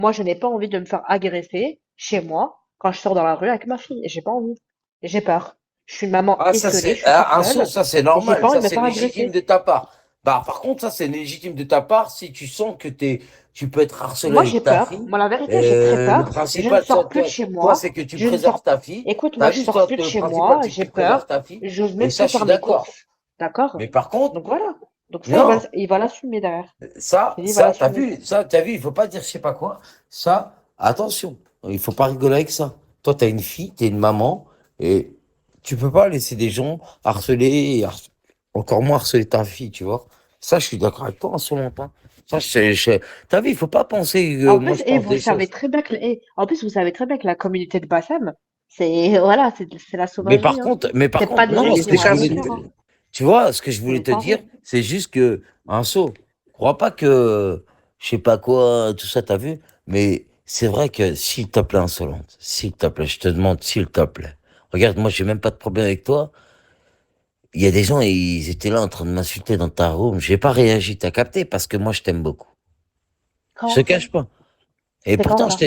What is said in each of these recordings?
Moi, je n'ai pas envie de me faire agresser chez moi quand je sors dans la rue avec ma fille. Et j'ai pas envie. Et j'ai peur. Je suis une maman Ah, ça isolée, c'est je suis toute un saut, seule ça c'est et j'ai normal, pas envie ça de me c'est faire légitime agresser. de ta part. Bah, par contre, ça c'est légitime de ta part si tu sens que tu peux être harcelé Moi, j'ai avec ta peur. fille. Moi, la vérité, j'ai très Le peur. Je ne principal, sors plus de chez toi, moi. c'est que tu Je ne préserves sors. ta fille. Écoute, moi, T'as je vu, sors toi, plus de le chez principal, moi. c'est que J'ai tu préserves peur. ta fille. J'ose Et même ça, plus je suis faire mes d'accord. courses. D'accord? Mais par contre, Donc voilà. Donc ça, non, il va l'assumer derrière. C'est lui, il va ça, l'assumer. t'as vu, il faut pas dire je sais pas quoi. Ça, attention, il faut pas rigoler avec ça. Toi, t'as une fille, t'es une maman, et tu peux pas laisser des gens harceler, encore moins harceler ta fille, tu vois. Ça, je suis d'accord avec toi en ce moment. Hein. Ça, t'as vu, il faut pas penser que En moi plus, je pense vous des savez choses. très bien que, en plus, vous savez très bien que la communauté de Bassam, c'est, voilà, c'est la sauvagerie, hein. Mais par C'est pas contre, des non, gens Et qui ce que sont c'est à je comme la voulais si. hauteur, hein. tu vois, ce que je C'est voulais des te dire, tarés. c'est juste que, un saut, crois pas que, je sais pas quoi, tout ça, t'as vu, mais c'est vrai que, s'il te plaît, insolente, s'il te plaît, je te demande, s'il te plaît. Regarde, moi, j'ai même pas de problème avec toi. Il y a des gens, ils étaient là en train de m'insulter dans ta room. J'ai pas réagi, t'as capté, parce que moi, je t'aime beaucoup. Je te Quand? cache pas. Et C'était quand pourtant, ça?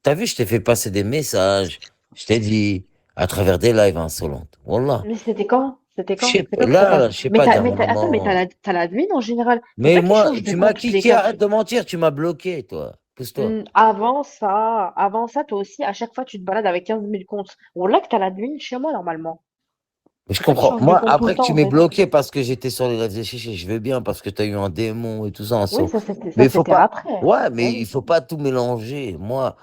t'as vu, je t'ai fait passer des messages. Je t'ai dit, à travers des lives insolentes. Wallah. Mais c'était quand? C'était Je quand? sais C'est pas, quand que ça là, passe? je sais pas, Attends, mais dernièrement. t'as l'admin en général. C'est Mais toi qui moi, changes de tu m'as compte tous les kické, quatre. arrête de mentir, tu m'as bloqué, toi. Pousse-toi. Avant ça, toi aussi, à chaque fois, tu te balades avec 15 000 comptes. Bon, là que t'as l'admin chez moi, normalement. Mais je C'est toi qui comprends. changes de Moi, compte tout le après que temps, tu en m'aies fait. bloqué parce que j'étais sur les lives de chichi, je veux bien parce que tu as eu un démon et tout ça en Oui, saut. Mais ça il faut c'était pas. après. Ouais, mais Eh il oui. faut pas tout mélanger. Moi,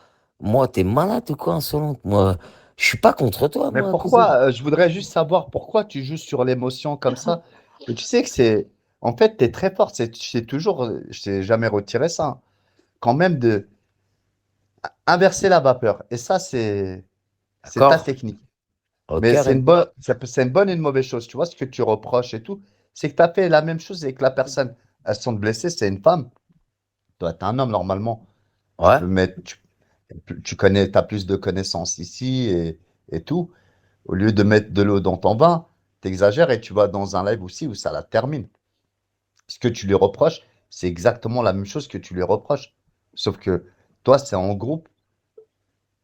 t'es malade ou quoi, insolente? Moi, je suis pas contre toi, Mais moi, cousin. pourquoi, je voudrais juste savoir pourquoi tu joues sur l'émotion comme ça. Et tu sais que c'est, en fait, tu es très forte. C'est toujours, je t'ai jamais retiré ça, hein. Quand même de inverser la vapeur. Et ça, c'est ta D'accord? technique. Ok, Mais Remka. c'est une bonne et une mauvaise chose. Tu vois ce que tu reproches et tout, c'est que tu as fait la même chose et que la personne, elle se sent blessée, c'est une femme. Toi, tu es un homme normalement. Tu Ouais. peux mettre, tu connais, tu as plus de connaissances ici et tout. Au lieu de mettre de l'eau dans ton vin, tu exagères et tu vas dans un live aussi où ça la termine. Ce que tu lui reproches, c'est exactement la même chose que tu lui reproches. Sauf que toi, c'est en groupe.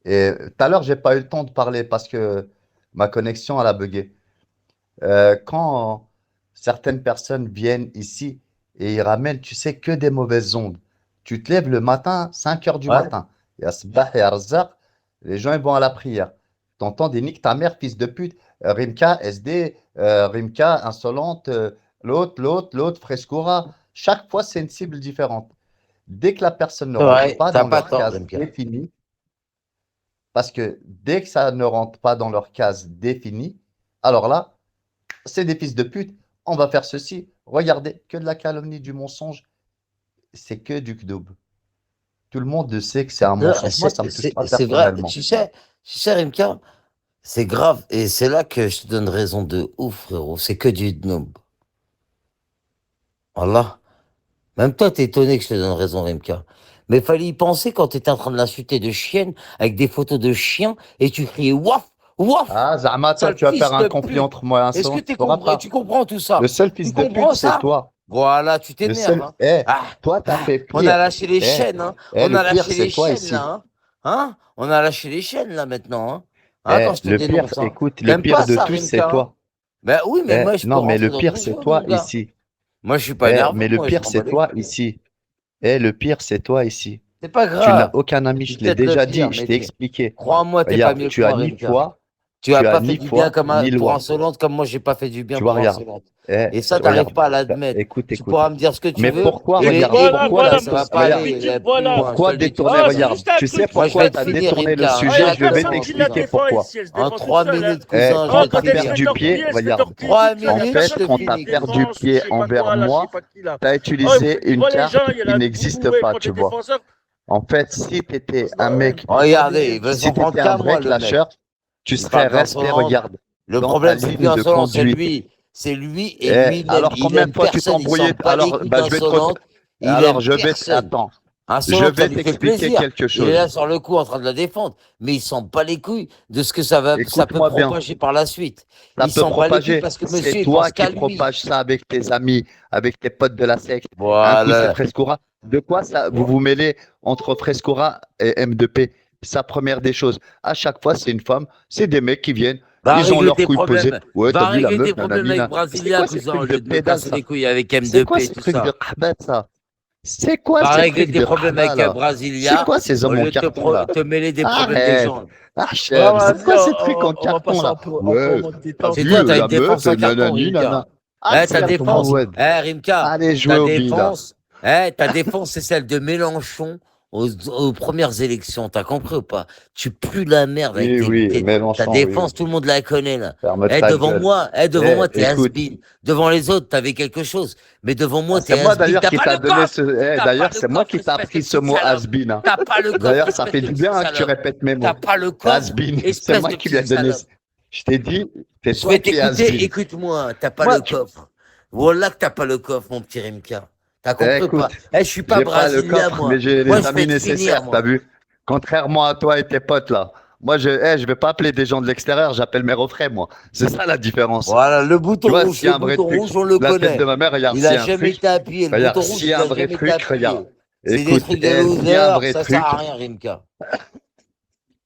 Et tout à l'heure, j'ai pas eu le temps de parler parce que ma connexion, elle a bugué. Quand certaines personnes viennent ici et ils ramènent, tu sais, que des mauvaises ondes. Tu te lèves le matin, 5 heures du Ouais. matin. Et à Sabah et à Arzaq, les gens ils vont à la prière. Tu entends des nique ta mère, fils de pute, Rimka, SD, Rimka, insolente, l'autre, Frescura. Chaque fois, c'est une cible différente. Dès que la personne ne C'est rentre vrai, pas t'as dans pas leur tort, case Remka. définie, parce que dès que ça ne rentre pas dans leur case définie, alors là, c'est des fils de pute, on va faire ceci. Regardez, que de la calomnie, du mensonge, c'est que du kdoub. Tout le monde sait que c'est un Non, mensonge. Moi, ça me touche pas c'est vrai. personnellement. Tu sais, Remka, c'est grave. Et c'est là que je te donne raison de ouf, frérot. C'est que du noob. Voilà. Même toi, t'es étonné que je te donne raison, MK. Mais fallait y penser quand t'étais en train de l'insulter de chienne avec des photos de chiens et tu criais waf, waf, Ah, Zama, toi, sale tu vas faire fils un de conflit pute. entre moi et un Est-ce que salon, tu pourras tu pas. comprends tout Le ça? seul Tu fils de pute, comprends c'est ça? toi. Voilà, tu Le t'énerves, seul. hein. Eh, Ah, toi, t'as ah, fait on a pire. lâché les Eh, chaînes, hein. eh, On le a pire, lâché c'est les toi chaînes, là, ici. hein. Hein? On a lâché les chaînes, là, maintenant, hein. Hein, quand Eh, je te le pire, dénonce, hein. écoute, le T'aimes pire pas de ça, tous, c'est Rimka, hein? toi. Ben oui, mais Eh, moi, je peux non, mais rentrer le dans pire, ton c'est jeu, mon toi gars. ici. Moi, je suis pas Eh, énervé, mais le moi, je pire, m'en bats c'est les toi couilles. ici. Eh, le pire, c'est toi ici. C'est pas Tu n'as grave. aucun Je ami, suis je l'ai peut-être le déjà pire, dit, je mais t'ai expliqué. crois-moi, t'es pas Regarde, mieux que moi, Rimka. Tu as tu as pas fait ni du bien foi, ni pour loi. insolente comme moi, j'ai pas fait du bien Tu vois, pour regarde. insolente. Eh, Et ça, t'arrives regarde. pas à l'admettre. Écoute, Tu écoute. pourras me dire ce que tu Mais veux, pourquoi, Et mais regarde, voilà, écoute, pourquoi là, voilà, ça va fils pas de regarde, pute, aller plus voilà. loin, je te pourquoi le dis tout de détourner, Ah, c'est suite. regarde. juste un Tu sais truc, Moi, fils je de pourquoi vais te tu as pute. finir, détourné le Rimka, hein. Ah, il sujet, n'y a je vais personne Exactement, qui la t'expliquer cousin. défend pourquoi. ici, elle se En défend toute 3 seule, hein. minutes, Eh, cousin, je Ah, vais quand te tu quand as elle se finir. met perdu pied, elle se regarde. torpille toute 3 seule, il n'y En a minutes, je fait, personne te quand tu as qui finis. perdu défend, je pied sais pas envers quoi, là, je sais moi, pas qui, là. tu as Oh, utilisé tu une vois les carte gens, il y en qui a beaucoup, n'existe ouais, pas, quand tu t'es vois. défenseur. En fait, si tu étais un Ouais, mec, Regardez, il veut si s'en tu prendre étais un qu'à vrai moi, le mec. clasher, tu Il serais parle resté, d'insolence. regarde, Le dans ta problème, c'est plus ligne de insolent, c'est conduite. lui. C'est lui et Eh, lui, alors il combien de aime fois tu personne. Il s'en t'embrouillais? bat les Alors, couilles bah, d'insolente. Il alors aime personne. attends, je Insolente, ça vais lui fait t'expliquer plaisir. quelque Il est chose. là sur le coup en train de la défendre. Mais il s'en bat les couilles de ce que ça peut Écoute-moi bien. propager par la suite. Ça Il peut s'en bat les couilles propager. parce que C'est monsieur, il toi pense qui qu'à lui. propage ça avec tes amis, avec tes potes de la secte. Un coup, c'est Voilà. Frescura. De quoi ça, vous vous mêlez entre Frescora et M2P? C'est la première des choses. À chaque fois, c'est une femme, c'est des mecs qui viennent, Va ils ont régler leur tes couille pesée. problèmes. Ouais, Va t'as vu la régler tes meuf, problèmes nanani, avec nan. C'est Brasilia, quoi ces cousin, au trucs de lieu de me pédale, casser ça? les couilles avec C'est quoi M2P, ces tout trucs de ça. khbet, ça? C'est quoi Va ces régler trucs tes de problèmes khbet, avec là? C'est Brasilia, quoi ces au hommes en lieu de carton, là? te mêler des problèmes des Arrête, gens. Bon, Hachem, c'est quoi vas-y, ces trucs en on va carton, passer là? un peu en Ouais, mode t'as détente. C'est vu toi, t'as une la meuf, défense en carton, nanani, Rimka. nana. Ah, Ta ferme ton défense, web. Rimka, Allez jouer ta au billes, là. défense, ta défense, c'est celle de Mélenchon aux premières élections. T'as compris ou pas? Tu pues la merde avec Oui, oui, ta Mélenchon, oui, oui. défense, tout le monde la connaît, là. Ferme ta gueule. Devant moi, t'es Écoute, has-been. Devant les autres, t'avais quelque chose. Mais devant moi, c'est t'es moi has-been. d'ailleurs T'as qui pas t'a le donné coffre! ce. T'as pas D'ailleurs, le c'est moi coffre, qui t'ai espèce de appris ce petite mot salope! has-been, hein. T'as pas le coffre, D'ailleurs, ça espèce fait de du petite bien hein, que tu salope! répètes mes T'as mots. pas le coffre, Has-been, c'est espèce moi de qui lui ai petite donné. salope! Je t'ai dit, c'est Je toi vais qui es t'écouter, has-been. écoute-moi, t'as pas Moi, le coffre. Voilà que t'as pas le coffre, mon petit Rimka. T'as compris ou pas? écoute, Je suis pas j'ai pas le brésilien, coffre, mais moi. j'ai Moi, les je amis vais te finir, nécessaires, t'as moi. vu? Contrairement à toi et tes potes, là. Moi, je vais pas appeler des gens de l'extérieur, j'appelle mes refrains, moi. C'est ça la différence. Voilà, Tu vois, s'il y a un vrai truc, on le la tête de connaît. ma mère, regarde, Il s'il a y a un jamais truc, été appuyé. Le regarde, bouton rouge, s'il y il a un a vrai jamais été truc, regarde. appuyé. C'est des Écoute, trucs de s'il y a un loser, vrai ça sert à truc, rien, Rimka.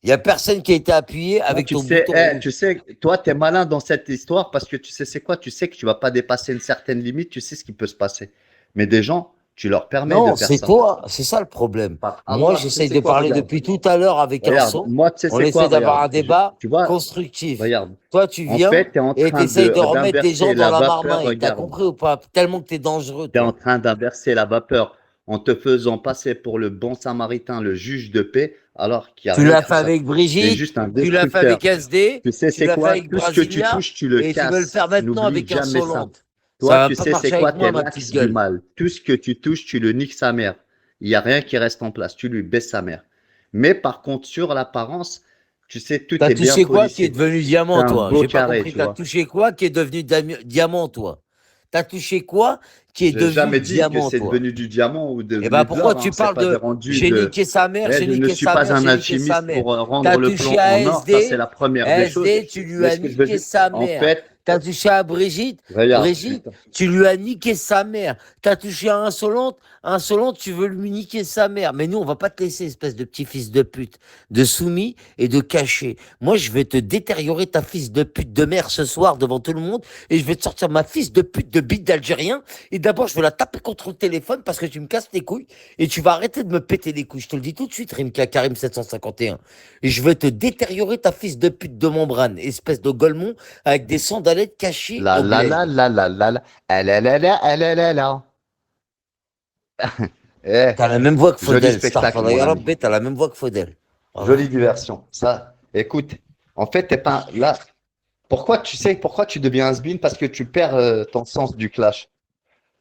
Il y a personne qui a été appuyé toi, avec ton bouton rouge. tu sais, toi, t'es malin dans cette histoire parce que tu sais, c'est quoi? Tu sais que tu vas pas dépasser une certaine limite, tu sais ce qui peut se passer. Mais des gens, tu leur permets de Non, faire c'est ça. toi, c'est ça le problème. Moi, Moi, tu sais, j'essaye c'est de quoi? parler Regarde. depuis tout à l'heure avec Regarde, Anso. moi, tu sais, On c'est quoi? essaie d'avoir Regarde. un débat Tu vois, constructif. regarde. Toi, tu En viens fait, tu es en et tu train essayes de remettre des gens d'inverser dans la la vapeur. marmaille. T'as Regarde. compris ou pas? Tellement que t'es dangereux, Tu es en toi. train d'inverser la vapeur en te faisant passer pour le bon samaritain, le juge de paix, alors qu'il n'y a Tu rien l'as de fait tout ça. avec Tu es Brigitte, juste un tu l'as fait destructeur. avec SD, Tu sais, tu c'est l'as fait quoi? avec Tout ce que tu Brasilia touches, tu le et tu veux le casses. faire maintenant N'oublie avec jamais ça. Insolente. Ça Toi, va tu pas sais, c'est marcher quoi? avec Tu moi, es ma petite l'axe du gueule. mal. Tout ce que tu touches, tu le niques sa mère. Il n'y a rien qui reste en place. Tu lui baisses sa mère. Mais par contre, sur l'apparence, tu sais, tout T'as est bien touché quoi qui est polissé. devenu C'est diamant, un toi? beau J'ai pas carré, compris. tu T'as vois. touché quoi qui est devenu diamant, toi? T'as touché quoi qui est J'ai devenu jamais dit que diamant, c'est toi? devenu du diamant ou Eh devenu ben de pourquoi l'or. tu Hein. C'est parles pas des de rendus j'ai de. niqué sa mère, Eh, j'ai je ne niqué suis sa pas mère, un j'ai niqué sa alchimiste mère. pour rendre T'as le touché plomb à en or. Ça, c'est SD, la première des choses. SD, tu lui Mais as ce que je veux niqué dire, sa en mère. fait, T'as touché à Brigitte, regarde, Brigitte, tu lui as niqué sa mère. T'as touché à Insolente, Insolente, tu veux lui niquer sa mère. Mais nous, on va pas te laisser, espèce de petit fils de pute, de soumis et de caché. Moi, je vais te détériorer ta fils de pute de mère ce soir devant tout le monde et je vais te sortir ma fils de pute de bite d'Algérien. Et d'abord, je vais la taper contre le téléphone parce que tu me casses les couilles et tu vas arrêter de me péter les couilles. Je te le dis tout de suite, Rimka Karim 751. Et je vais te détériorer ta fils de pute de membrane, espèce de golemon avec des sandalettes cachées la au la bled. la la la la la, ah la la la, ah la la la. Eh, T'as la même voix que joli Faudel, spectacle, Starfallah mon Ya ami. Rabbi, t'as la même voix que Faudel. Voilà. Jolie diversion. Ça, écoute, en fait, t'es pas là. Pourquoi tu sais pourquoi tu deviens has-been? Parce que tu perds ton sens du clash.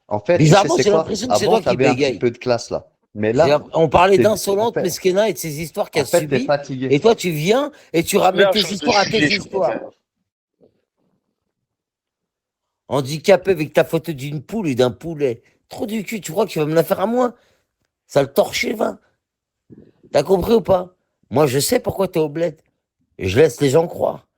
En fait, tu sais, Bizarrement, c'est j'ai quoi? l'impression que c'est Avant, toi tu qui avais un petit bégaye. peu de classe là. Mais là, On parlait en d'insolente fait, Mesquena et de ses histoires qu'elle t'es subit. fatigué. Et toi, tu viens et tu ramènes Merde, tes je suis histoires à tes déchiré, je histoires. comprends. Handicapé avec ta photo d'une poule et d'un poulet. Trop du cul, tu crois que tu vas me la faire à moi? Ça le torché, va. T'as compris ou pas? Moi, je sais pourquoi t'es au bled. Je laisse les gens croire.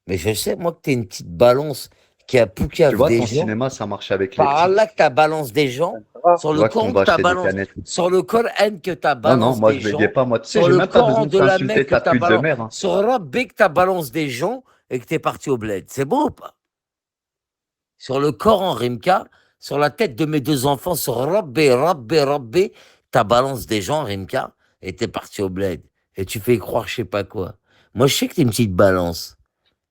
Mais je sais, moi, que t'es une petite balance qui a Tu poucave vois, des ton gens. cinéma, ça marche avec les Par petits. là que t'as balance des gens. Sur Tu le vois qu'on Coran va que t'as acheter des balance. canettes. Sur le Coran que t'as Non, non, balance moi, des je bégayais gens. pas. Moi, tu sais, Sur j'ai le même pas Coran besoin de de la t'insulter Mecque que ta t'as pute de balance. mère. Hein. Sur Rabbi que t'as balance des gens et que t'es parti au bled. C'est beau ou pas? Sur le Coran, Rimka, sur la tête de mes deux enfants, sur Rabbi, t'as balance des gens, Rimka, et t'es parti au bled. Et tu fais croire je sais pas quoi. Moi, je sais que t'es une petite balance.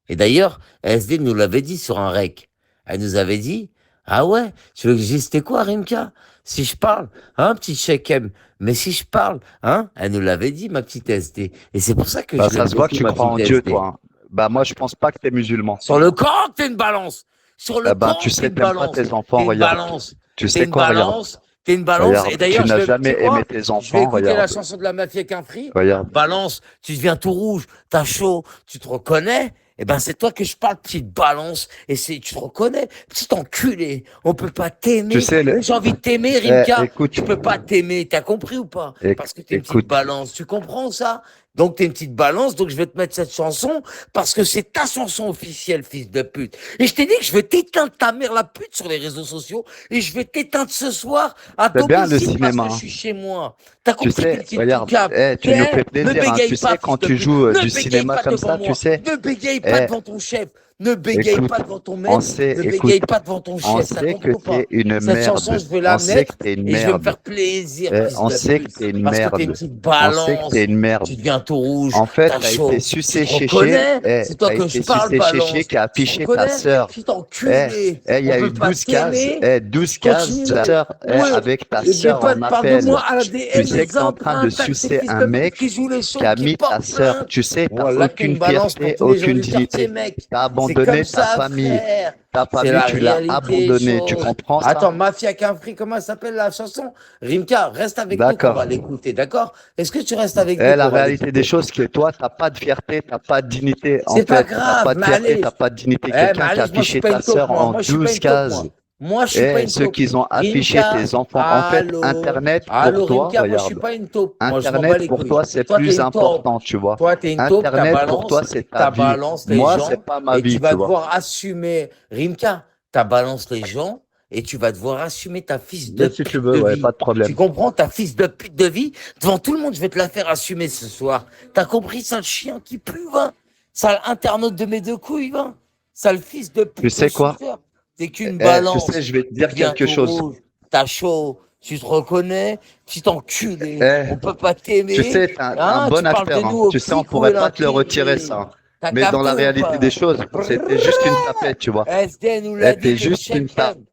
Et d'ailleurs, SD nous l'avait dit sur un rec. Elle nous avait dit, ah ouais, tu veux que je dise c'était quoi, Rimka? Si je parle, hein, petit Shekem, mais si je parle, hein, elle nous l'avait dit, ma petite SD. Et c'est pour ça que Bah, je ça l'aime se voit que beaucoup, tu ma crois en petite Dieu, SD. toi. Hein. Bah, moi, je pense pas que t'es musulman. Sur le Coran, t'es une balance. Sur le Eh ben, Coran, tu t'es sais, une t'aimes pas balance. tes enfants, T'es une regarde. balance. Tu T'es sais une quoi, regarde. balance. T'es une balance. Regarde, Et d'ailleurs, tu n'as tu sais jamais quoi? aimé tes Je vais enfants, écouter la regarde. chanson de la mafia qu'un free. Regarde. Balance, tu deviens tout rouge, t'as chaud, tu te reconnais? Eh ben, c'est toi que je parle, petite balance. Et tu te reconnais? Petit enculé. On peut pas Tu t'aimer. sais, J'ai envie de t'aimer, Rimka. écoute, Je peux pas t'aimer. T'as compris ou pas? Parce que t'es une petite écoute, balance. Tu comprends ça? Donc, t'es une petite balance, donc je vais te mettre cette chanson parce que c'est ta chanson officielle, fils de pute. Et je t'ai dit que je vais t'éteindre ta mère la pute sur les réseaux sociaux et je vais t'éteindre ce soir à C'est bien le domicile parce que cinéma, je hein. suis chez moi. T'as Tu compris, sais, petit regarde, poucave? tu nous fais Ne plaisir, hein. bégaye Tu pas, sais, quand fils de tu pute. joues Ne du bégaye cinéma pas comme devant ça, tu moi. sais, Ne bégaye pas eh, devant ton chef. Ne bégaye écoute, pas devant ton on maître. sait, Ne écoute, bégaye pas devant ton on chef. T'as sait compris que ou pas? t'es une Cette chanson, merde. je vais On la sait que mettre t'es une et je vais me faire merde. plaisir, fils On de sait que pute. t'es une Parce que t'es une merde. petite On sait que t'es balance. une merde. Tu deviens tout rouge. En fait, T'as t'as été chaud. Tu sucé te chéché, reconnais? C'est toi t'as que je été parle, sucé chéché balance. qui a Tu te affiché ta reconnais? sœur. Petit enculé. Il y On a eu peut pas 12 cases, t'aimer. 12 Tu cases continues. de ta sœur, Ouais. avec ta Et mais sœur pas, en parle de moi appel. à la Tu DM, sais que les tu es en train de empreintes, avec ces sucer fils un de pute mec qui jouent les qui shows, a qui mis ta portent sœur. plainte. Tu sais, t'as Voilà qu'une aucune balance pour fierté, tous les gens aucune du quartier, dignité. mec. T'as C'est abandonné comme ta ça, famille. frère. Ta C'est famille, la tu l'as réalité des abandonnée. Tu choses. comprends Attends, ça? Mafia Free, comment s'appelle la chanson? Rimka, reste avec nous qu'on D'accord. va l'écouter, d'accord? Est-ce que tu restes avec nous La qu'on va réalité des l'écouter? choses, c'est que toi, t'as pas de fierté, t'as pas de dignité. En C'est pas fait, t'as pas grave, de fierté, t'as Malèche. pas de dignité. Eh, Quelqu'un qui a Malèche, moi, je suis affiché pas ta une taupe, sœur moi. en Moi, je suis pas 12 une taupe, cases. moi. Moi, je suis pas une Ceux taupe. qui ont affiché Rimka, tes enfants. En fait, allô? Internet pour Allô, toi, Rimka, moi, je suis regarde. pas une taupe. Moi, je m'en bats Internet les pour couilles. toi, c'est Toi, t'es plus une taupe. important, tu vois. Toi, t'es une taupe, Internet pour toi, c'est ta t'as vie. balance les Moi, c'est gens pas ma et tu vie, tu vas vois. devoir assumer. Rimka, t'as balance les gens et tu vas devoir assumer ta fils de Mais si tu pute veux, de ouais, vie. pas de Tu problème. comprends? Ta fils de pute de vie, devant tout le monde, je vais te la faire assumer ce soir. T'as compris, sale chien qui pue, va? Sale internaute de mes deux couilles, va? Sale fils de Tu pute de sais quoi? suceur. T'es qu'une Tu balance. sais, je vais te Tu dire deviens quelque tout chose. rouge. T'as chaud. Tu te reconnais? Petit enculé. Eh, On peut pas tu t'aimer. sais, t'es un Hein? bon Tu parles de acteur, nous hein. au Tu sais, on pico et pourrait pas te le retirer, l'intérêt. ça. T'as Mais dans la capté ou réalité des pas? choses, c'était juste une tapette, tu vois. SD nous l'a dit, T'es t'es une juste une tapette. checkem.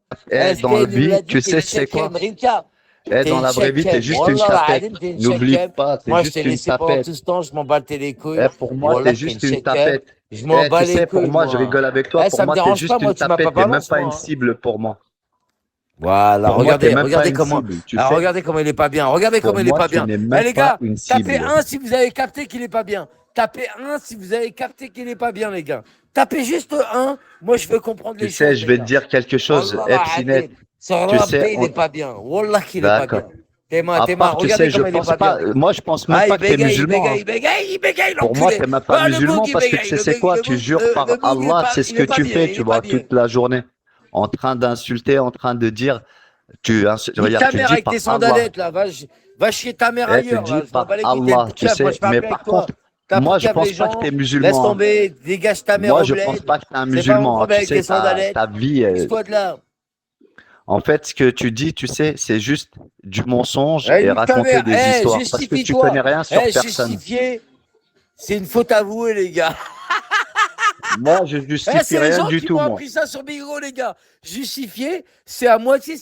Dans la SD nous l'a vie, dit, tu t'es sais, une c'est quoi? checkem. Rimka, t'es Dans une la vraie vie, t'es checkem. juste une Wallah, la tapette. adim, t'es une N'oublie checkem. pas, t'es Moi, je juste t'ai une laissé pendant tapette. tout ce temps, je m'en battais les couilles. Pour moi, Wallah, t'es t'es une juste une checkem. tapette. Je m'en bats Tu les sais, pour couilles, moi, je moi. rigole avec toi. Pour Ça me moi, t'es dérange pas, juste moi, une tu m'as pas tapette. T'es même balance, pas moi. une cible pour moi. Voilà, Pour moi, t'es regardez, même pas regardez une comment. cible, tu Alors, sais. regardez comment il est pas bien. Regardez Pour comment il est moi, pas tu bien. n'es Eh même les pas gars, une tapez cible. 1 si vous avez capté qu'il est pas bien. Tapez 1 si vous avez capté qu'il est pas bien, les gars. Tapez juste 1. Moi, je veux comprendre Tu les sais, choses, je les vais te gars. dire quelque chose. Wallah, la Pinette, adim. Ce tu sais, Rabbé, il est pas bien. Wallah qu'il est pas d'accord. bien. Théma, À Théma, part, tu sais, regardez je comment il est pense pas bien, pas. les gars. Moi, je pense même Ah, pas que t'es musulman, hein. il bégaye, Pour moi, l'enculé. t'es même pas Ah, le boug, musulman il parce que tu bégaye. sais, c'est quoi? Tu jures Le par boug, Allah, c'est ce il que est pas tu bien, fais, il tu est pas vois, bien. toute la journée, en train d'insulter, en train de dire, Nique regarde, ta tu mère dis avec tes par Allah. sandalettes, là. Va chier ta mère Tu ailleurs, dis là. Je m'en par bats les couilles. T'es une Allah, tu poucave. Moi, sais. je parle Mais plus avec par toi. contre, T'as moi, je poucave les pense pas que gens. t'es Laisse musulman, hein. tomber. Dégage ta mère Moi, aux je pense bled. pas que t'es un C'est pas mon musulman, hein. problème Tu avec sais, tes sandalettes. ta vie, Casse-toi de là. en fait, ce que tu dis, tu sais, c'est juste du mensonge Eh, et nique ta raconter mère. des Eh, histoires parce que tu connais justifie-toi. rien sur Eh, personne. justifier. C'est une faute avouée, les gars. Moi, je Eh, justifie c'est les rien gens du qui tout, m'ont moi. appris ça sur Bigro, les gars. Justifier, c'est à moitié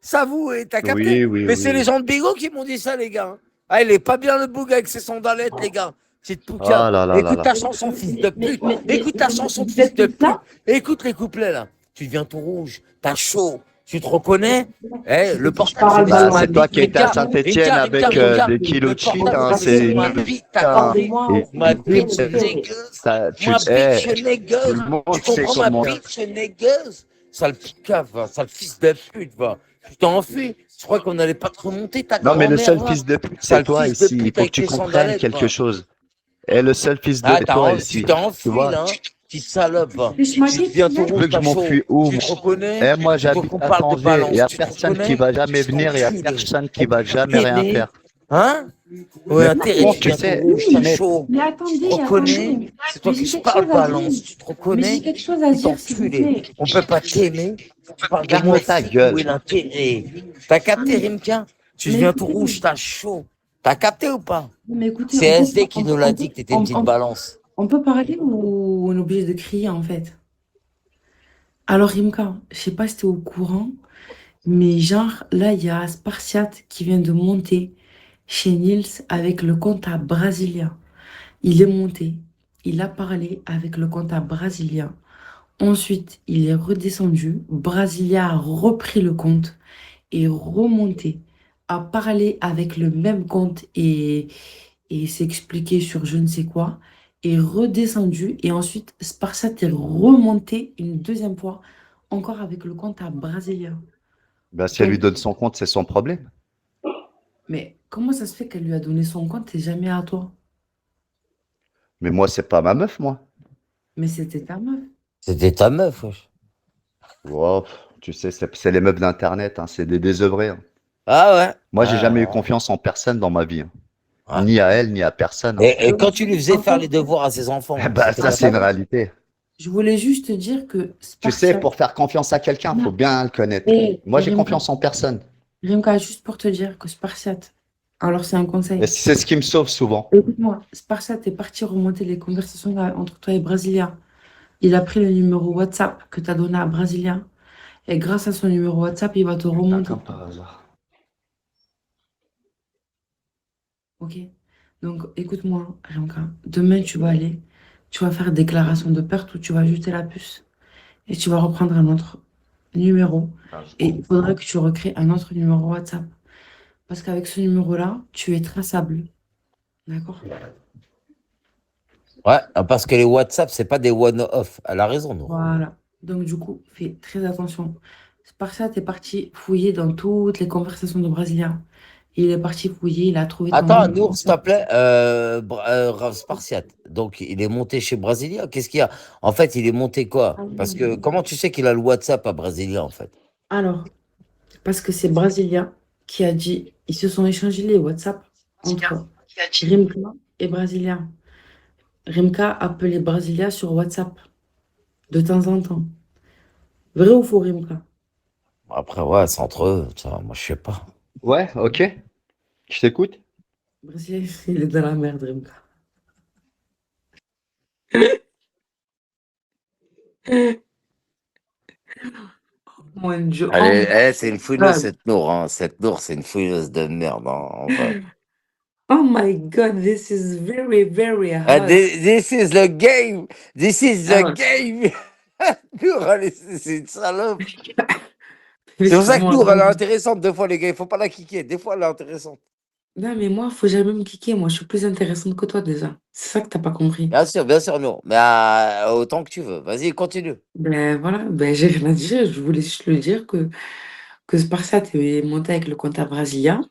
s'avouer, t'as capté? Oui, oui, Mais c'est les oui. gens de Bigro qui m'ont dit ça, les gars. Ah, il est pas bien le boug avec ses sandalettes, les gars. Petite poucave. Ah là là là Écoute là. ta chanson, fils de pute. Écoute ta chanson de fils de pute. Écoute les couplets, là. Tu deviens tout rouge, t'as chaud. Tu te reconnais? Eh, le portable, c'est parle mis Bah, sur balance. ma c'est toi bite, qui étais à Rimka. Saint-Étienne Rimka, avec Rimka. des kilos Le de shit, portable, hein. c'est mis sur C'est ma une bite, t'as putain. compris? Ma bitch niggas. Tu, Ma bitch tout niggas. le monde Tu sait comprends ma comment. bitch niggas? Sale picave, va. Sale fils de pute, va. Tu t'en fais. Je crois qu'on n'allait pas te remonter ta Non, mais le grand-mère, seul va. fils de pute, c'est Sale toi fils de ici. Il pute faut que avec tu tes comprennes sandalettes, quelque va. chose. Et le seul fils de Ah, toi tu ici. t'es Tu enfui, vois, là, hein. Petite salope, va. Je Tu m'inquiète, deviens tout tu rouge, veux que je t'as chaud. m'enfuis où? Tu te reconnais? Moi, Il faut j'habite qu'on à parle de Tanger. Il n'y balance. a Tu te personne qui reconnais? va jamais Petit venir. Il n'y a enculé. personne qui On va peut pas jamais rien t'aimer. faire. Hein? Ouais, Mais un par terrain, contre, tu tu viens tout sais, rouge, t'as Pinette, chaud. mais Tu te attendez, reconnais? attendez. C'est toi Mais qui j'ai je quelque parle, chose à dire. balance. Tu te Mais j'ai reconnais? quelque chose à Tu dire, s'il vous t'enculé. plaît. On peut pas t'aimer. Tu parles de moi ferme au ta fric, où est gueule. l'intérêt? T'as capté, Rimka? Tu Mais deviens tout écoutez, rouge, t'as chaud. T'as capté ou pas? mais écoutez, C'est SD qui nous l'a dit que t'étais une petite balance. on peut parler ou on est obligé de crier, en fait? Alors, Rimka, je sais pas si t'es au courant, mais genre, là, il y a Spartiate qui vient de monter chez Nils avec le comptable brésilien. Il est monté, il a parlé avec le comptable brésilien. Ensuite, il est redescendu. Brasilia a repris le compte et remonté, a parlé avec le même compte et s'expliquer sur je ne sais quoi, est redescendu et ensuite Spartiate est remonté une deuxième fois, encore avec le comptable brésilien. Bah, si elle lui Donc, donne son compte, c'est son problème. mais comment ça se fait qu'elle lui a donné son compte et jamais à toi? Mais moi, c'est pas ma meuf, moi. Mais c'était ta meuf. C'était ta meuf, wesh. Oh, tu sais, c'est les meufs d'Internet, hein, c'est des désœuvrés, hein. Ah ouais. Moi, j'ai jamais eu Ah, confiance en personne dans ma vie, hein. ouais. Ni à elle, ni à personne, hein. Et quand tu lui faisais En faire fait, les devoirs à ses Eh enfants, ben, c'était ça, pas c'est ta une meuf? réalité. je voulais juste te dire que Tu sais, Spartiate. pour faire confiance à quelqu'un, faut Non, bien le connaître. Moi, et j'ai confiance en personne. Rimka, juste pour te dire que Spartiate, alors c'est un Et conseil. c'est ce qui me sauve souvent. Écoute-moi, Spartiate est parti remonter les conversations entre toi et Brasilia. Il a pris le numéro WhatsApp que tu as donné à Brasilia. Et grâce à son numéro WhatsApp, il va te Putain, remonter. comme par hasard. Ok? Donc, écoute-moi, Rimka. Demain, tu vas aller, tu vas faire déclaration de perte ou tu vas jeter la puce. Et tu vas reprendre un autre numéro. Ah, je Et comprends. il faudra que tu recrées un autre numéro WhatsApp. Parce qu'avec ce numéro-là, tu es traçable. D'accord? Ouais, parce que les WhatsApp, c'est pas des one-off. Elle a raison, nous. Voilà. Donc, du coup, fais très attention. C'est par ça, tu es parti fouiller dans toutes les conversations de Brasilia. Il est parti fouiller, il a trouvé ton Attends, numéro Nour, s'il te WhatsApp. plaît, Spartiate. Donc, il est monté chez Brasilia. Qu'est-ce qu'il y a? En fait, il est monté quoi? Parce que comment tu sais qu'il a le WhatsApp à Brasilia, en fait? Alors, parce que c'est Brasilia qui a dit, ils se sont échangés les WhatsApp entre Rimka et Brasilia. Rimka appelait Brasilia sur WhatsApp de temps en temps. Vrai ou faux, Rimka? Après, ouais, c'est entre eux. Ça, moi, je sais pas. Ouais, ok. Je t'écoute. Brasilia, il est dans la merde, Rimka. Mon Dieu, Elle oh est, my c'est une fouineuse, God. cette Nour. Hein. Cette Nour, c'est une fouineuse de merde, hein, en vrai. Oh my God, this is very, very Ah, hard. this is the game. This is Ah the ouais. game. Nour, c'est une salope. C'est pour ça que Excuse-moi. Nour, elle est intéressante. Des fois, les gars, il faut pas la kicker. Des fois, elle est intéressante. Non, mais moi, faut jamais me kicker. Moi, je suis plus intéressante que toi déjà. C'est ça que t'as pas compris. Bien sûr, Nour. Mais autant que tu veux. Vas-y, continue. Ben voilà, ben j'ai rien à dire. Je voulais juste le dire que Spartiate est monté avec le compte à Brasilia,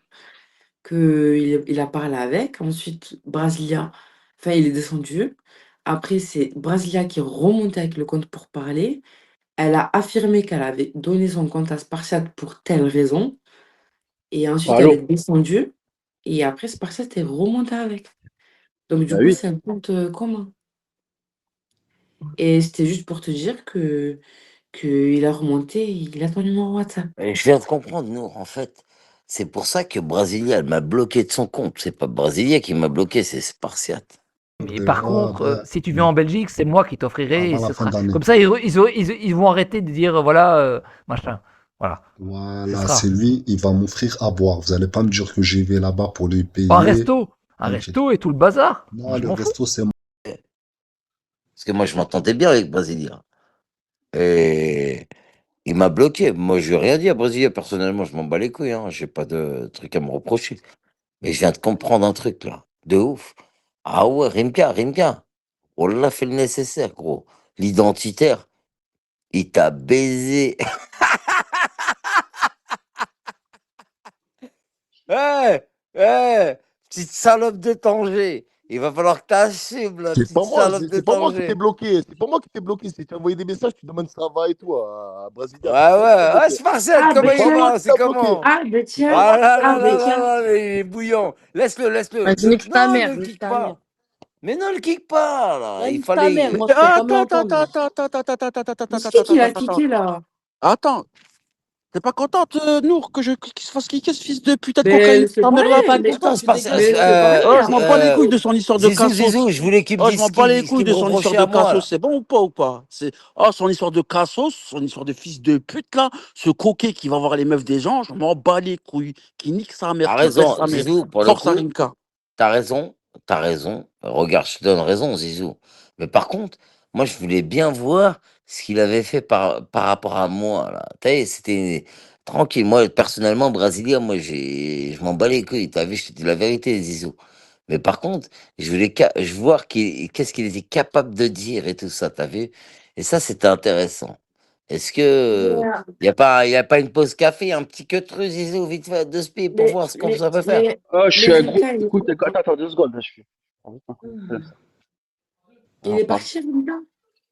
il a parlé avec. Ensuite, Brasilia, enfin, il est descendu. Après, c'est Brasilia qui est remonté avec le compte pour parler. Elle a affirmé qu'elle avait donné son compte à Spartiate pour telle raison. Et ensuite, elle est Allô? descendue. Et après, Spartiate est remonté avec. Donc, du Bah coup, oui. c'est un compte commun. Et c'était juste pour te dire qu'il a remonté, il a ton numéro WhatsApp. Et je viens de comprendre, Nour, en fait. C'est pour ça que Brasilia, elle m'a bloqué de son compte. C'est pas Brasilia qui m'a bloqué, c'est Spartiate. Mais par Déjà, contre, ben, si tu viens en Belgique, c'est moi qui t'offrirai et avant la ce fin sera d'année. comme ça, ils vont arrêter de dire voilà, machin. Voilà. Ce Voilà, c'est sera lui, il va m'offrir à boire. Vous allez pas me dire que j'y vais là-bas pour lui pas payer. un Tranquille. resto et tout le bazar. Non, Moi, je le m'en fous. resto, c'est moi. Parce que moi, je m'entendais bien avec Brasilia. Et il m'a bloqué. Moi, je lui ai rien dit à Brasilia. Personnellement, je m'en bats les couilles. Hein. J'ai pas de truc à me reprocher. Mais je viens de comprendre un truc, là. De ouf. Ah ouais, Rimka. On l'a fait le nécessaire, gros. L'identitaire, il t'a baisé. Hé, hé, petite salope de Tanger. Il va falloir que t'assumes, la C'est petite pas moi, salope de c'est pas moi qui t'ai Tanger. bloqué. C'est pas moi qui t'ai bloqué. C'est tu as envoyé des messages, tu demandes ça va et tout à Ouais, Brasilia. C'est pas moi qui t'ai ouais, ouais, bloqué. Spartiate, Ah, comment ben C'est il pas tiens, moi va? qui C'est t'a bloqué. comment? ah, ben tiens, Ah là ah, là ben là là tiens. là, il est bouillant. Laisse-le. Vas-y, nique ta Non, mère, ne le nique kick ta mère. pas. Mais non, le kick pas, là. Ouais, Il nique ta mère, fallait. Mais moi je peux pas me attends. l'entendre, moi. Mais c'est qui l'a kické, là? Attends. T'es pas contente, Nour, qu'il se fasse kicker ce fils de putain de Ben, cocaïne? c'est Ta mère va pas pareil. être Attends, contente, tu dégages. Mais c'est pareil, Oh, je m'en bats les après. couilles de son histoire de Zizou, cassos. je voulais qu'il me Oh, je dise m'en bats les ce qu'il couilles me de son histoire reprochait de à moi, cassos, là. c'est bon ou pas ou pas? Oh, son histoire de cassos, son histoire de fils de pute, là, ce coquet qui va voir les meufs des gens, je m'en bats les couilles. Qui nique sa mère, T'as qui baisse raison, sa mère. Zizou, pour le Force coup. Arinka. T'as raison, t'as raison. Regarde, je te donne raison, Zizou. Mais par contre, moi, je voulais bien voir ce qu'il avait fait par rapport à moi, là. T'as vu, c'était tranquille. Moi, personnellement, Brésilien, moi, je m'en bats les couilles. T'as vu, je te dis la vérité, Zizou. Mais par contre, je veux voir qu'est-ce qu'il était capable de dire et tout ça, t'as vu? Et ça, c'était intéressant. Est-ce que Mais, y a pas une pause café, un petit queutru, Zizou, vite fait, de spi pour mais, voir ce qu'on mais, ça peut faire? mais, Ah, je mais suis un gros. Rimka, il est... Écoute, attends, 2 secondes, là, je suis. Il est parti, Rimka?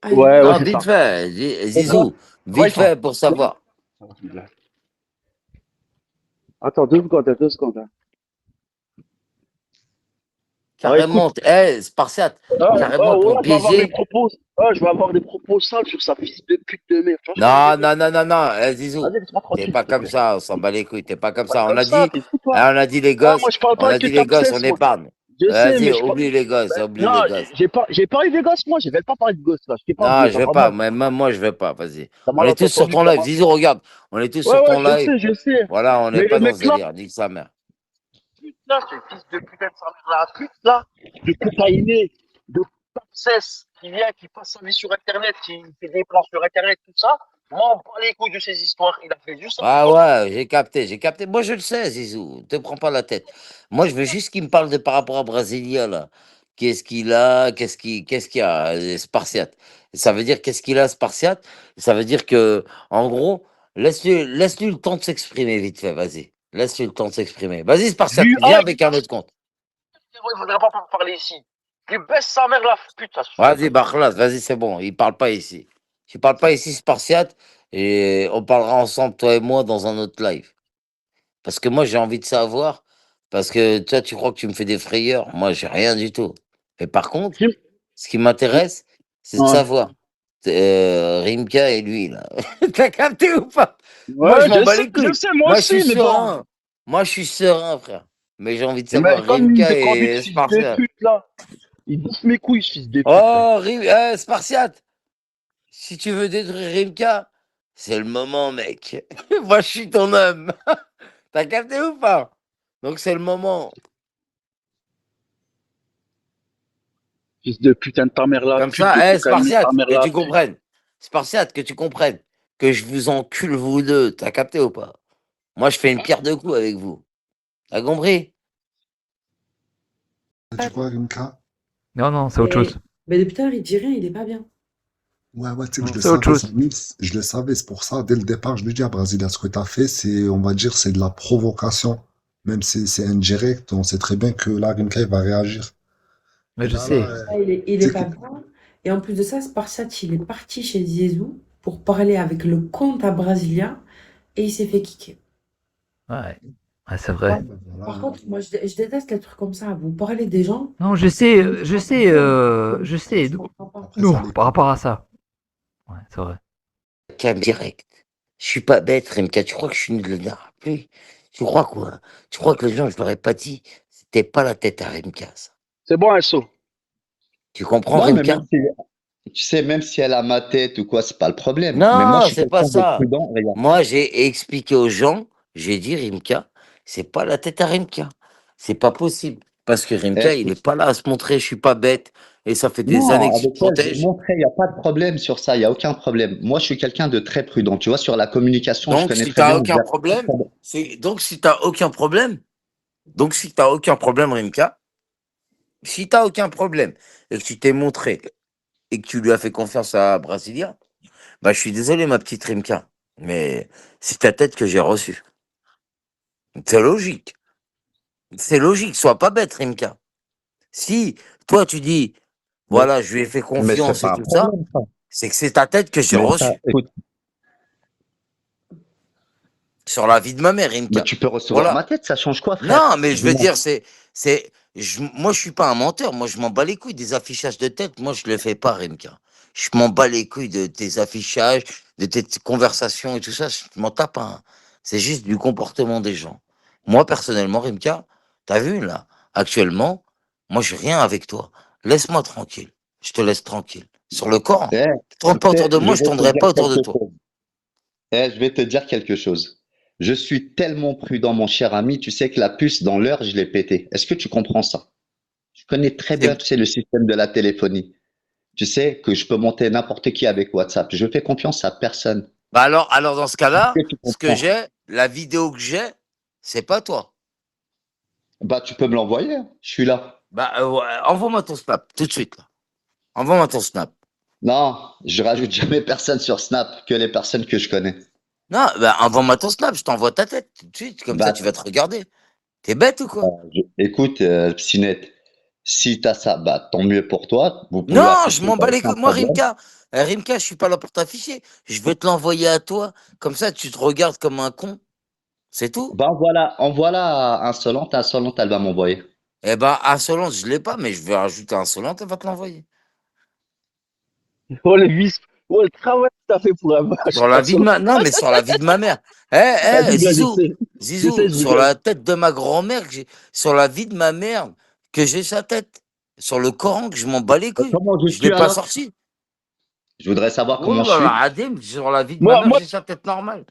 Ah, il est Ouais, ouais, Non, parti. c'est vite ça. fait, Zizou, Ouais, vite fait pour savoir. Attends, 2 secondes, 2 secondes. Ouais, écoute, Carrément, Spartiate, carrément oh, ton ouais, je vais avoir des PG. propos, je vais avoir des propos sales sur sa fils de pute de merde. Tu vois ce que je veux Non, dire? non, non, non, non, Zizou, Vas-y, laisse-moi t'es tranquille, pas s'il te comme plaît. ça, on s'en bat les couilles, t'es pas comme Pas ça. comme ça, t'es fou, toi. On a dit les Ah, moi, gosses, je parle on pas a que dit les gosses, on t'abcesse, moi. épargne. Je sais, mais Vas-y, je parle. oublie les gosses, Ben, oublie non, les gosses. j'ai pas eu des gosses, moi. Je vais pas parler de gosses, là. Je t'ai pas Non, oublié, je t'as vais pas pas, mal. même moi je vais pas, vas-y. T'as On mal est tous sur entendu, ton t'as live, mal. Zizou, regarde, on est tous Ouais, sur ouais, ton live. je sais. Voilà, on n'est Mais pas le dans mec ce là, délire, nique sa mère. là, c'est le fils de putain de sa mère, la pute, là, de cocaïné, de abscesse, qui passe sa vie sur Internet, qui fait des plans sur Internet, tout ça. Moi, on parle les couilles de ces histoires. Il a fait juste ça. Ah ouais, j'ai capté, j'ai capté. Moi, je le sais, Zizou, te prends pas la tête. Moi, je veux juste qu'il me parle de par rapport à Brasilia, là. Qu'est-ce qu'il a, qu'est-ce qu'il y a, Spartiate. Ça veut dire qu'est-ce qu'il a, Spartiate. Ça veut dire que, en gros, laisse-lui le temps de s'exprimer vite fait, vas-y. Laisse-lui le temps de s'exprimer. Vas-y, Spartiate, Du viens A, avec un autre compte. il faudrait pas parler ici. Il baisse sa mère, la pute, ça suffit. Vas-y, Barclas, vas-y, c'est bon. Il parle pas ici. Tu parles pas ici, Spartiate, et on parlera ensemble, toi et moi, dans un autre live. Parce que moi, j'ai envie de savoir, parce que toi, tu crois que tu me fais des frayeurs. Moi, j'ai rien du tout. Mais par contre, Kim- ce qui m'intéresse, c'est de Ouais, savoir. Rimka et lui, là. T'as capté ou pas? Moi, je ouais, m'en bats les je couilles. sais, moi Moi, je suis aussi, mais bon. serein. Moi, je suis serein, frère. Mais j'ai envie de Mais savoir comme il me Rimka fait envie de et fils de Spartiate. pute, là. Il bouffe mes couilles, ce fils de pute, là. Oh, Spartiate, si tu veux détruire Rimka, c'est le moment, mec. Moi, je suis ton homme. T'as capté ou pas? Donc, c'est le moment. Fils de putain de ta mère, la Comme pute, de ça, cocaïne, ta Spartiate, mère, que la tu pute. comprennes. Spartiate, que tu comprennes. Que je vous encule, vous deux. T'as capté ou pas? Moi, je fais une pierre de coups avec vous. T'as compris? T'as dit quoi, Rimka? Non, non, c'est autre Mais, chose. mais depuis tout à l'heure, il dit rien, il est pas bien. Ouais, ouais, tu sais que je le C'est autre savais, chose. Samy. Je le savais, c'est pour ça, dès le départ, je lui dis à Brasilia, ce que t'as fait, c'est, on va dire, c'est de la provocation. Même si c'est indirect, on sait très bien que là, Rimka, il va réagir. Mais Et je là, sais. Il tu est sais que, pas bien. Et en plus de ça, Spartiate, il est parti chez Zizou pour parler avec le compte à Brasilia et il s'est fait kicker. Ouais, ouais, c'est Ouais. vrai. Par voilà, contre, moi, je déteste les trucs comme ça. Vous parlez des gens, Non, je sais. je comprends pas. après, ça Non, les par coups. rapport à ça. Ouais, c'est vrai. Cam direct. Je suis pas bête, Rimka. Tu crois que je suis nul de plus? Tu crois quoi? Tu crois que les gens, je leur ai pas dit? C'était pas la tête à Rimka, ça. C'est bon, SO. Tu comprends, Non, mais Rimka? même si, tu sais, même si elle a ma tête ou quoi, c'est pas le problème. Mais moi, je Non, suis c'est pas quelqu'un de ça. prudent. Regarde. Moi, j'ai expliqué aux gens, j'ai dit Rimka, c'est pas la tête à Rimka. C'est pas possible. Parce que Rimka, il est pas là à se montrer, je suis pas bête. Et ça fait des années Non, que je avec te elle, je vais protège. montrer, il n'y a pas de problème sur ça, il n'y a aucun problème. Moi, je suis quelqu'un de très prudent. Tu vois, sur la communication, je Donc, connais si très t'as bien. aucun problème, si t'as aucun problème, Rimka, si t'as aucun problème et que tu t'es montré et que tu lui as fait confiance à Brasilia, bah, je suis désolé, ma petite Rimka, mais c'est ta tête que j'ai reçue. C'est logique. C'est logique. Sois pas bête, Rimka. Si toi tu dis, Mais, voilà, je lui ai fait mais c'est confiance et pas un tout ça, problème, ça. c'est que c'est ta tête que j'ai Mais ça, reçue écoute, sur la vie de ma mère, mais Rimka. tu peux recevoir Voilà. ma tête, ça change quoi, frère? Non, mais je veux Dis-moi. dire, moi, je suis pas un menteur. Moi, je m'en bats les couilles des affichages de tête. Moi, je le fais pas, Rimka. Je m'en bats les couilles de tes affichages, de tes conversations et tout ça. Je m'en tape un. C'est juste du comportement des gens. Moi, personnellement, Rimka, t'as vu, là, actuellement, moi, j'ai rien avec toi. Laisse-moi tranquille. Je te laisse tranquille. Sur le corps, Eh, je tourne tu pas autour sais, de je moi, je vais te tournerai dire pas autour de quelque toi. chose. Je vais te dire quelque chose. Je suis tellement prudent, mon cher ami, tu sais que la puce, dans l'heure, je l'ai pété. Est-ce que tu comprends ça? Je connais très bien, C'est- tu sais, le système de la téléphonie. Tu sais que je peux monter n'importe qui avec WhatsApp. Je fais confiance à personne. Bah alors, dans ce cas-là, Est-ce que tu ce que comprends? j'ai, la vidéo que j'ai, c'est pas toi. Bah, tu peux me l'envoyer, hein. Je suis là. Bah, ouais, envoie-moi ton snap, tout de suite, là. Envoie-moi ton snap. Non, je rajoute jamais personne sur Snap, que les personnes que je connais. Non, bah, envoie-moi ton snap, je t'envoie ta tête, tout de suite, comme ça, tu Bah, vas te regarder. T'es bête ou quoi? écoute, Psynet, Si t'as ça, bah tant mieux pour toi. Vous pouvez Non, je afficher, m'en t'as bats les aucun couilles. Moi, problème. Rimka, je suis pas là pour t'afficher. Je vais te l'envoyer à toi. Comme ça, tu te regardes comme un con. C'est tout. Ben voilà, envoie-la à Insolente, elle va m'envoyer. Eh ben, Insolente, je l'ai pas, mais je vais rajouter Insolente, elle va te l'envoyer. Oh, le vice. Oh, le travail que t'as fait pour avoir Sur un la vie de solo. ma... Non, mais sur la vie de ma mère. Vas-y, là, je Zizou, sais. Je sais, Zizou, je sur rigole. la tête de ma grand-mère, sur la vie de ma mère, que j'ai sa tête. Sur le Coran, que je m'en bats les Et couilles. comment je Je l'ai suis pas alors? sorti. Je voudrais savoir Oh comment je là là, suis. Adem, sur la vie de ma Moi, mère, moi, j'ai sa tête normale.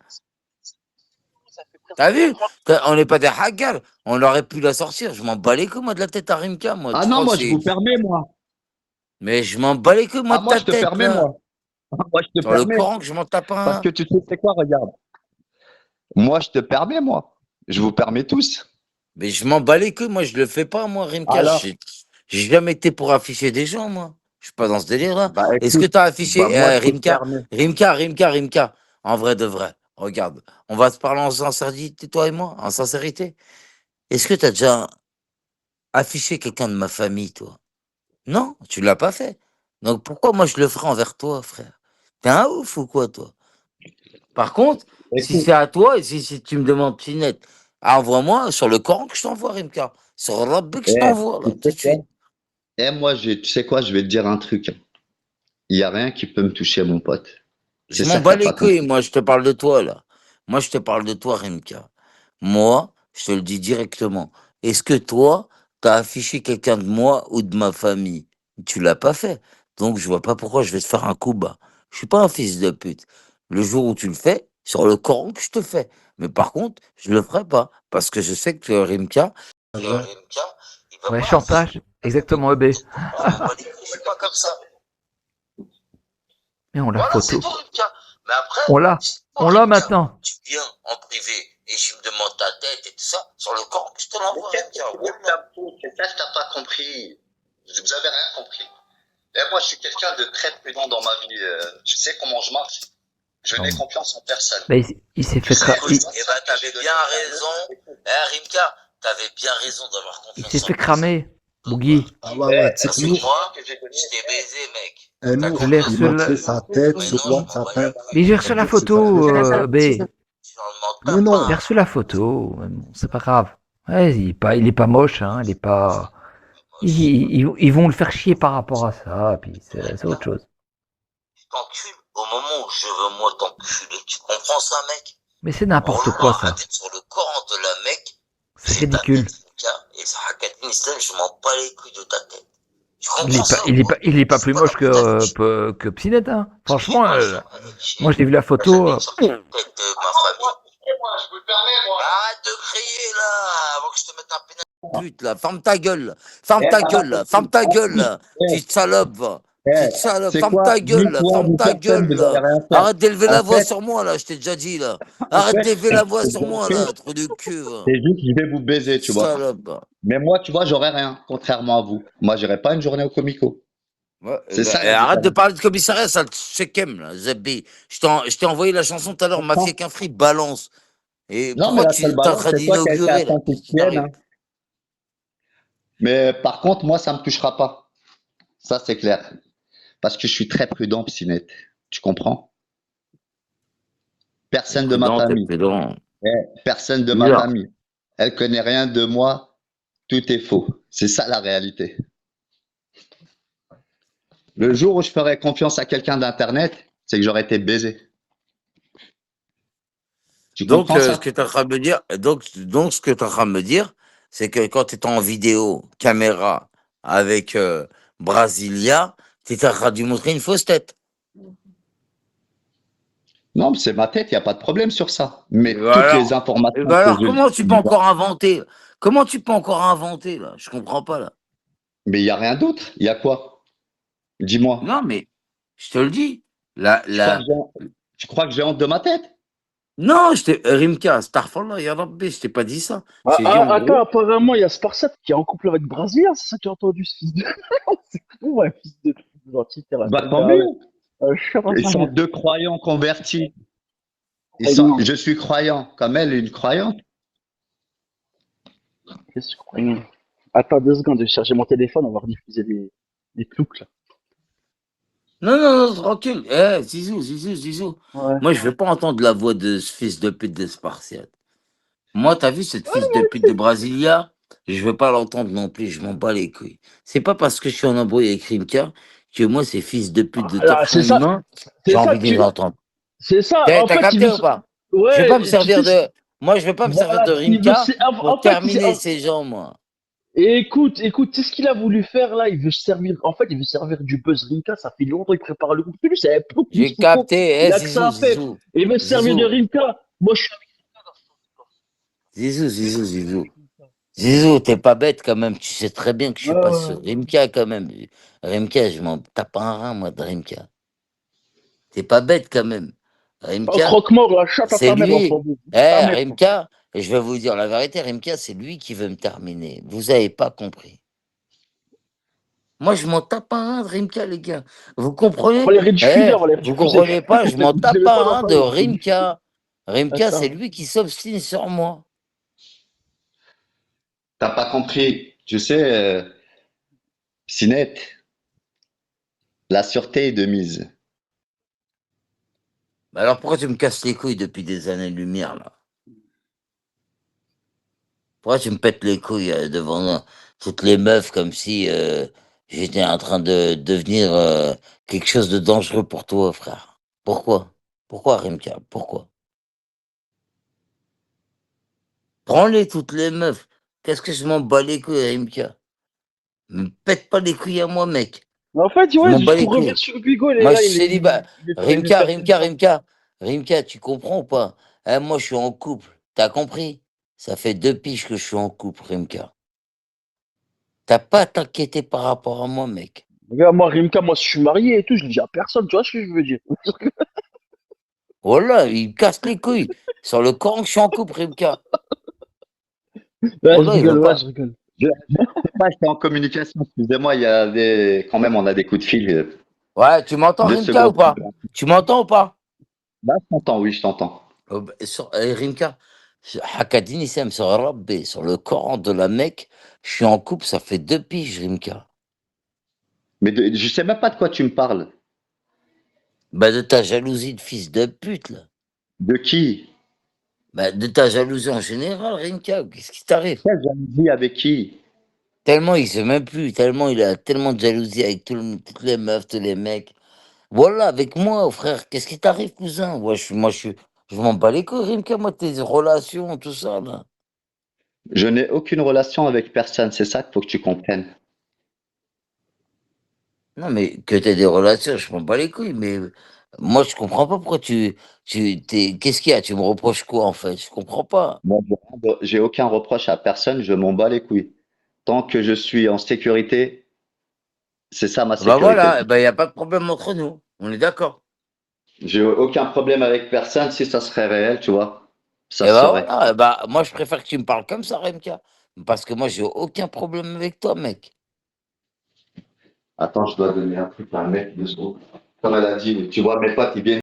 ça fait presque T'as vu? 4 ans. On n'est pas des hackers. On aurait pu la sortir. Je m'en bats les couilles, moi, de la tête à Rimka, moi. Ah Tu non, crois que moi je c'est. vous permets, moi. Mais je m'en bats les couilles, moi, Ah de moi ta je te tête, permets, là. moi. Moi je te Sur le permets. Coran, que je m'en tape Parce un. que tu sais c'est quoi, regarde. Moi je te permets, moi. Je vous permets tous. Mais je m'en bats les couilles, moi, je le fais pas, moi, Rimka. Alors, J'ai jamais été pour afficher des gens, moi. Je suis pas dans ce délire-là. bah Est-ce que écoute, t'as bah affiché, moi je te Rimka? permets. Rimka. En vrai de vrai. Regarde. On va se parler en sincérité, toi et moi, en sincérité. Est-ce que t'as déjà affiché quelqu'un de ma famille, toi? Non, tu l'as pas fait. Donc pourquoi moi je le ferais envers toi, frère? T'es un ouf ou quoi, toi? Par contre, si Écoute, c'est à toi et si tu me demandes Pinette, envoie-moi sur le Coran que je t'envoie, Rimka. Sur Rabbi que je eh, t'envoie, tu là, tout sais de quoi? suite. Eh moi tu sais quoi, je vais te dire un truc. Il y a rien qui peut me toucher, mon pote. Je C'est m'en ça que bats t'as les pas couilles, compris. moi, je te parle de toi, là. Moi, je te parle de toi, Rimka. Moi, je te le dis directement. Est-ce que toi, t'as affiché quelqu'un de moi ou de ma famille? Tu l'as pas fait. Donc, je vois pas pourquoi je vais te faire un coup bas. Je suis pas un fils de pute. Le jour où tu le fais, sur le Coran que je te fais. Mais par contre, je le ferai pas. Parce que je sais que Rimka, il va Ouais, pas afficher. chantage. Exactement, EB. Je m'en bats les couilles, je suis pas comme ça. Mais on la Voilà, c'est photo. tout, Rimka. Mais après, On l'a. si On toi, l'a Rimka, maintenant. tu viens en privé et je me demande ta tête et tout ça, sur le corps que je te l'envoie, Mais Rimka. c'est ça que t'as pas compris. Vous avez rien compris. Et moi, je suis quelqu'un de très prudent dans ma vie. Je sais comment je marche. Je n'ai Non. confiance en personne. Bah, il s'est fait Eh ben, t'avais bien raison. Rimka, t'avais bien raison d'avoir il confiance s'est en fait personne. cramer. Boogie. Ah ouais, tu sais Parce que que nous, moi, je t'ai baisé, mec. et T'as nous, Je l'ai confiance il reçu en la... montrait moi. sa tête Mais sur non, je m'en bats les WhatsApp. couilles. Mais j'ai reçu la C'est-à-dire, c'est sa photo, tête. B. Je n'en demande Mais pas non, J'ai pas. reçu la photo. Mais bon, c'est pas grave. Ouais, il est pas moche, hein. Il est pas. Ils vont le faire chier par rapport à ça. Puis c'est autre chose. Je t'encule au moment où je veux moi t'enculer. Tu comprends ça, mec? Mais c'est n'importe quoi, ça. Tête sur le corps de la mec, C'est c'est ta ridicule. tête, Rimka. Et ça, Hakatine Islam, je m'en bats les couilles de ta tête. Tu Il comprends est pas, ça ou il est quoi? pas, il est pas C'est plus pas la moche peine que Psynet, hein. Franchement, d'afficher. moi j'ai vu la photo. Sur la tête de ma famille. Arrête de crier là, avant que je te mette un pénal de pute là. Ferme ta gueule, là. Ferme ta gueule, là. Ferme ta gueule, là. Petite salope, va. Petite salope, c'est ferme quoi? ta gueule, Ni là. toi, Ferme ni ta personne, gueule, vous allez là. rien faire. Arrête d'élever la En voix fait, sur moi là, je t'ai déjà dit là. en Arrête fait, d'élever la voix c'est sur bien moi sûr, là, trou de cul, va. c'est juste, je vais vous baiser, Petite tu vois. salope, va. Mais moi, tu vois, j'aurais rien, contrairement à vous. Moi, j'irai pas une journée au Comico. Ouais, C'est ça et la arrête de différence. parler de commissariat, ça c'est kem là, Zebbi. Je t'ai envoyé la chanson tout à l'heure, Mafia qu'un fric, balance. Et Non, mais pourquoi la seule tu t'es en balance, train c'est toi qui as été à d'inaugurer là? Qu'est-ce qui Saint-Étienne, t'arrive? hein. Mais par contre, moi, ça me touchera pas. Ça, c'est clair. Parce que je suis très prudent, Psynette. Tu comprends? Personne de ma T'es famille. prudent. Personne de ma Bizarre. famille. Elle connaît rien de moi. Tout est faux. C'est ça la réalité. Le jour où je ferai confiance à quelqu'un d'Internet, c'est que j'aurais été baisé. Tu Donc, comprends ce ça? que tu es en train de me dire, ce que tu en train de me dire, c'est que quand tu es en vidéo, caméra, avec Brasilia, tu es en train de lui montrer une fausse tête. Non, mais c'est ma tête, il n'y a pas de problème sur ça. Mais Et toutes les alors, informations que je comment tu peux dis, encore inventer? Comment tu peux encore inventer, là? Je comprends pas, là. mais il n'y a rien d'autre. Il y a quoi? Dis-moi. Non, mais je te le dis. La, Tu crois la... que tu crois que j'ai honte de ma tête? Non, Rimka, Starfall, ya Rabbi, je t'ai pas dit ça. Je t'ai dit en Attends, gros. apparemment, il y a Sparsat qui est en couple avec Brésilien, c'est ça que j'ai entendu, ce fils de. C'est fou, un fils de pute, gentil, t'es resté Bah tant mieux. je sais pas Ils ça. sont deux croyants convertis. Non, Je suis croyant, comme elle, une croyante. qu'est-ce que tu crois? Attends 2 secondes, je vais chercher mon téléphone, on va rediffuser des ploucs, là. Non, tranquille. Zizou. Ouais. Moi, je veux pas entendre la voix de ce fils de pute de Spartiate. Moi, t'as vu cette fils de pute de Brasilia? Je veux pas l'entendre non plus, je m'en bats les couilles. C'est pas parce que je suis en embrouille avec Rimka que moi, ces fils de pute de Alors, torchon humain, j'ai envie de les entendre. c'est ça, T'as en fait, il capté veut, ou pas? Je vais pas me ouais, tu sais, servir de. Moi, je vais pas me servir voilà, de il veut, Rimka pour en fait, terminer ces gens, moi. et écoute, tu sais ce qu'il a voulu faire là? Il veut servir, en fait, il veut servir du buzz Rimka. Ça fait longtemps qu'il prépare le coup. Lui, c'est un peu J'ai Moussoufou. capté, Il a que ça à faire. Et il veut se servir de Zizou, Rimka. Moi, je suis avec Rimka dans Zizou. Zizou, t'es pas bête quand même, tu sais très bien que je suis pas sur Rimka quand même. Rimka, je m'en tape un rein, moi, de Rimka. T'es pas bête quand même. On se Rimka, croque-mort, la chatte à c'est ta mère, lui. enfant. Ta mère. Rimka, et je vais vous dire la vérité, Rimka, c'est lui qui veut me terminer. Vous avez pas compris. Moi, je m'en tape un de Rimka, les gars. Vous On comprenez? va les rediffuser, on va les Vous rediffuser. comprenez pas, je m'en Vous tape aimez pas un de l'entendre, on va les rediffuser. Rimka. Rimka, c'est Attends. lui qui s'obstine sur moi. T'as pas compris. Tu sais, Sinette, la sûreté est de mise. Bah alors pourquoi tu me casses les couilles depuis des années-lumière, là? Pourquoi tu me pètes les couilles devant toutes les meufs comme si j'étais en train de devenir quelque chose de dangereux pour toi, frère? Pourquoi? Pourquoi, Rimka? Pourquoi? Prends-les toutes les meufs. Qu'est-ce que je m'en bats les couilles, Rimka? Me pète pas les couilles à moi, mec. En fait, Je ouais, m'en bats juste les pour revenir couilles. sur Bigo, il est Moi, je là, suis célibataire. il veut faire ses efforts. Rimka, tu comprends ou pas? Hein, moi, je suis en couple. T'as compris? Ça fait 2 piges que je suis en couple, Rimka. T'as pas à t'inquiéter par rapport à moi, mec. Regarde, moi, Rimka, moi, je suis marié et tout, je le dis à personne, tu vois ce que je veux dire? Voilà, il me casse les couilles. Sur le Coran que je suis en couple, Rimka. Ouais, je Voilà, il veut rigole, ouais, pas. je rigole. Je sais pas, j'étais en communication. Excusez-moi, il y a quand même, on a des coups de fil. Ouais, tu m'entends, 2 Rimka, ou secondes. pas? Tu m'entends ou pas? Là, je t'entends, oui, je t'entends. Rimka, Hakadini Sam sur Rabbi, sur le Coran de la Mecque, je suis en couple, ça fait 2 piges, Rimka. Mais je sais même pas de quoi tu me parles. Bah, de ta jalousie de fils de pute, là. De qui? Bah, de ta jalousie en général, Rimka, qu'est-ce qui t'arrive? Quelle jalousie avec qui? Tellement il sait même plus, tellement il a tellement de jalousie avec toutes les meufs, tous les mecs. Voilà, avec moi, frère, qu'est-ce qui t'arrive, cousin? Je m'en bats les couilles, Rimka, moi, tes relations, tout ça, là. Je n'ai aucune relation avec personne, c'est ça qu'il faut que tu comprennes. Non, mais que t'aies des relations, je m'en bats les couilles, mais moi, je comprends pas pourquoi qu'est-ce qu'il y a? Tu me reproches quoi, en fait? Je comprends pas. Moi, j'ai aucun reproche à personne, je m'en bats les couilles. Tant que je suis en sécurité, c'est ça ma Bah sécurité. voilà, il n'y a pas de problème entre nous, on est d'accord. J'ai aucun problème avec personne, si ça serait réel, tu vois, ça Et se bah saurait. voilà, bah, moi, je préfère que tu me parles comme ça, Rimka, parce que moi, j'ai aucun problème avec toi, mec. Attends, je dois donner un truc à un mec, 2 secondes. Comme elle a dit, tu vois, mes potes, ils viennent.